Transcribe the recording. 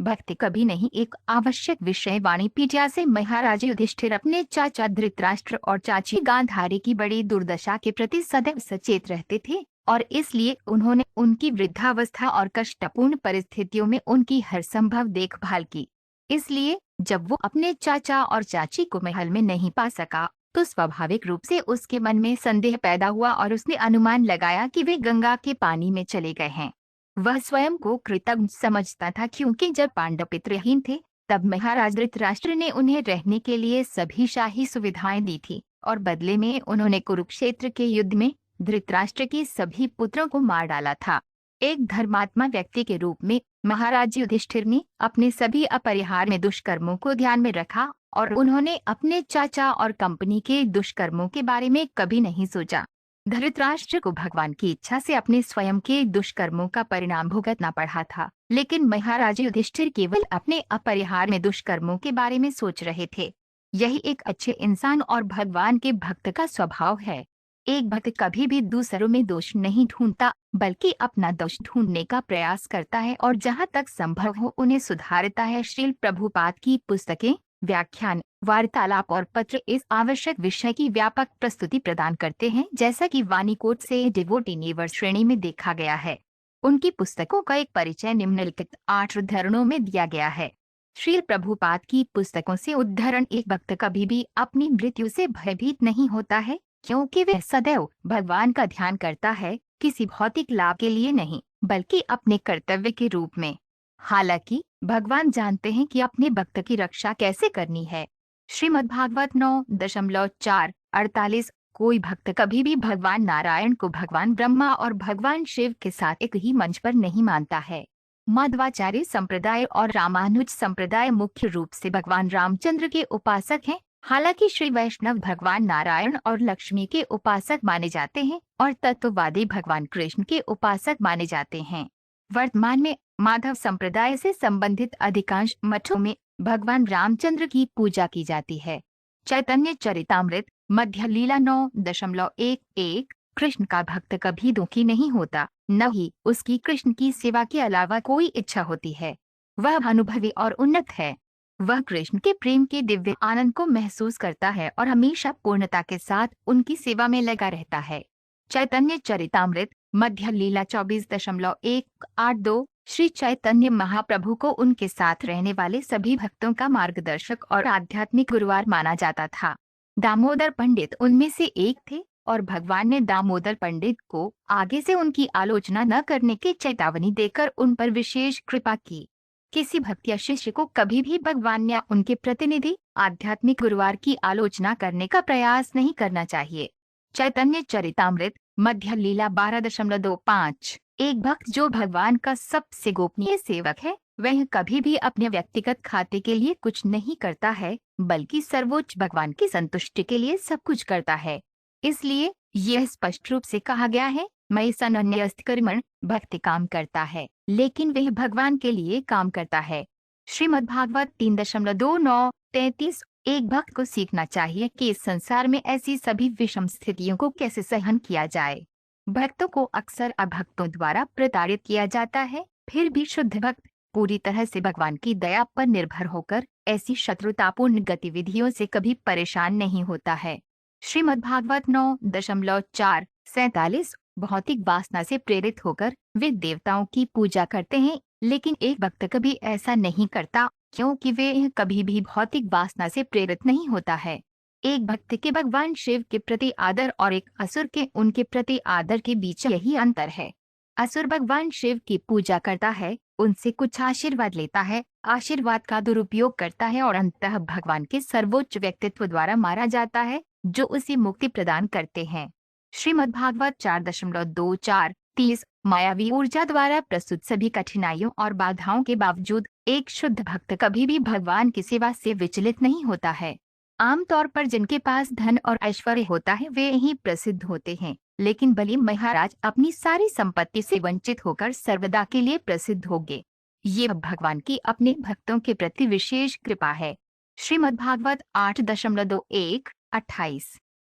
भक्ति कभी नहीं एक आवश्यक विषय वाणी पीठिया से महाराज युधिष्ठिर अपने चाचा धृतराष्ट्र और चाची गांधारी की बड़ी दुर्दशा के प्रति सदैव सचेत रहते थे और इसलिए उन्होंने उनकी वृद्धावस्था और कष्टपूर्ण परिस्थितियों में उनकी हर संभव देखभाल की। इसलिए जब वो अपने चाचा और चाची को महल में नहीं पा सका तो स्वाभाविक रूप से उसके मन में संदेह पैदा हुआ और उसने अनुमान लगाया कि वे गंगा के पानी में चले गए हैं। वह स्वयं को कृतज्ञ समझता था क्योंकि जब पांडव पितृहीन थे तब महाराज धृतराष्ट्र ने उन्हें रहने के लिए सभी शाही सुविधाएं दी थी और बदले में उन्होंने कुरुक्षेत्र के युद्ध में धृतराष्ट्र के सभी पुत्रों को मार डाला था। एक धर्मात्मा व्यक्ति के रूप में महाराज युधिष्ठिर ने अपने सभी अपरिहार्य दुष्कर्मों को ध्यान में रखा और उन्होंने अपने चाचा और कंपनी के दुष्कर्मों के बारे में कभी नहीं सोचा। धृतराष्ट्र को भगवान की इच्छा से अपने स्वयं के दुष्कर्मों का परिणाम भुगतना पड़ा था, लेकिन महाराज युधिष्ठिर केवल अपने अपरिहार्य दुष्कर्मों के बारे में सोच रहे थे। यही एक अच्छे इंसान और भगवान के भक्त का स्वभाव है। एक भक्त कभी भी दूसरों में दोष नहीं ढूंढता बल्कि अपना दोष ढूंढने का प्रयास करता है और जहां तक संभव हो उन्हें सुधारता है। श्रील प्रभुपाद की पुस्तकें, व्याख्यान, वार्तालाप और पत्र इस आवश्यक विषय की व्यापक प्रस्तुति प्रदान करते हैं, जैसा कि वाणिकोट से डिवोटी नेवर श्रेणी में देखा गया है। उनकी पुस्तकों का एक परिचय निम्नलिखित 8 उद्धरणों में दिया गया है। श्रील प्रभुपाद की पुस्तकों से उद्धरण: एक भक्त कभी भी अपनी मृत्यु से भयभीत नहीं होता है क्योंकि वह सदैव भगवान का ध्यान करता है, किसी भौतिक लाभ के लिए नहीं बल्कि अपने कर्तव्य के रूप में। हालांकि भगवान जानते हैं कि अपने भक्त की रक्षा कैसे करनी है। श्रीमद्भागवत 9.4-48। कोई भक्त कभी भी भगवान नारायण को भगवान ब्रह्मा और भगवान शिव के साथ एक ही मंच पर नहीं मानता है। माध्वाचार्य संप्रदाय और रामानुज संप्रदाय मुख्य रूप से भगवान रामचंद्र के उपासक हैं। हालांकि श्री वैष्णव भगवान नारायण और लक्ष्मी के उपासक माने जाते हैं और तत्ववादी भगवान कृष्ण के उपासक माने जाते हैं। वर्तमान में माधव संप्रदाय से संबंधित अधिकांश मठों में भगवान रामचंद्र की पूजा की जाती है। चैतन्य चरितामृत मध्य लीला 9.11। कृष्ण का भक्त कभी दुखी नहीं होता, न ही उसकी कृष्ण की सेवा के अलावा कोई इच्छा होती है। वह अनुभवी और उन्नत है। वह कृष्ण के प्रेम के दिव्य आनंद को महसूस करता है और हमेशा पूर्णता के साथ उनकी सेवा में लगा रहता है। चैतन्य चरितामृत मध्य लीला 24.182। श्री चैतन्य महाप्रभु को उनके साथ रहने वाले सभी भक्तों का मार्गदर्शक और आध्यात्मिक गुरुवार माना जाता था। दामोदर पंडित उनमें से एक थे और भगवान ने दामोदर पंडित को आगे से उनकी आलोचना न करने की चेतावनी देकर उन पर विशेष कृपा की। किसी भक्त या शिष्य को कभी भी भगवान या उनके प्रतिनिधि आध्यात्मिक गुरुवार की आलोचना करने का प्रयास नहीं करना चाहिए। चैतन्य चरितामृत मध्य लीला 12.25। एक भक्त जो भगवान का सबसे गोपनीय सेवक है, वह कभी भी अपने व्यक्तिगत खाते के लिए कुछ नहीं करता है बल्कि सर्वोच्च भगवान की संतुष्टि के लिए सब कुछ करता है। इसलिए यह स्पष्ट रूप से कहा गया है, मयि सन्न्यस्त कर्मण। भक्ति काम करता है लेकिन वह भगवान के लिए काम करता है। श्रीमद्भागवत 3.29-33। एक भक्त को सीखना चाहिए कि इस संसार में ऐसी सभी विषम स्थितियों को कैसे सहन किया जाए। भक्तों को अक्सर अभक्तों द्वारा प्रताड़ित किया जाता है, फिर भी शुद्ध भक्त पूरी तरह से भगवान की दया पर निर्भर होकर ऐसी शत्रुतापूर्ण गतिविधियों से कभी परेशान नहीं होता है। श्रीमद्भागवत 9.4-47। भौतिक वासना से प्रेरित होकर वे देवताओं की पूजा करते हैं, लेकिन एक भक्त कभी ऐसा नहीं करता क्योंकि वे कभी भी भौतिक वासना से प्रेरित नहीं होता है। एक भक्त के भगवान शिव के प्रति आदर और एक असुर के उनके प्रति आदर के बीच यही अंतर है। असुर भगवान शिव की पूजा करता है, उनसे कुछ आशीर्वाद लेता है, आशीर्वाद का दुरुपयोग करता है और अंततः भगवान के सर्वोच्च व्यक्तित्व द्वारा मारा जाता है जो उसे मुक्ति प्रदान करते हैं। श्रीमद्भागवत 4.24-30। मायावी ऊर्जा द्वारा प्रस्तुत सभी कठिनाइयों और बाधाओं के बावजूद एक शुद्ध भक्त कभी भी भगवान की सेवा से विचलित नहीं होता है। आमतौर पर जिनके पास धन और ऐश्वर्य होता है वे ही प्रसिद्ध होते हैं, लेकिन बलि महाराज अपनी सारी संपत्ति से वंचित होकर सर्वदा के लिए प्रसिद्ध होंगे। ये भगवान की अपने भक्तों के प्रति विशेष कृपा है। श्रीमद्भागवत 8.21-28।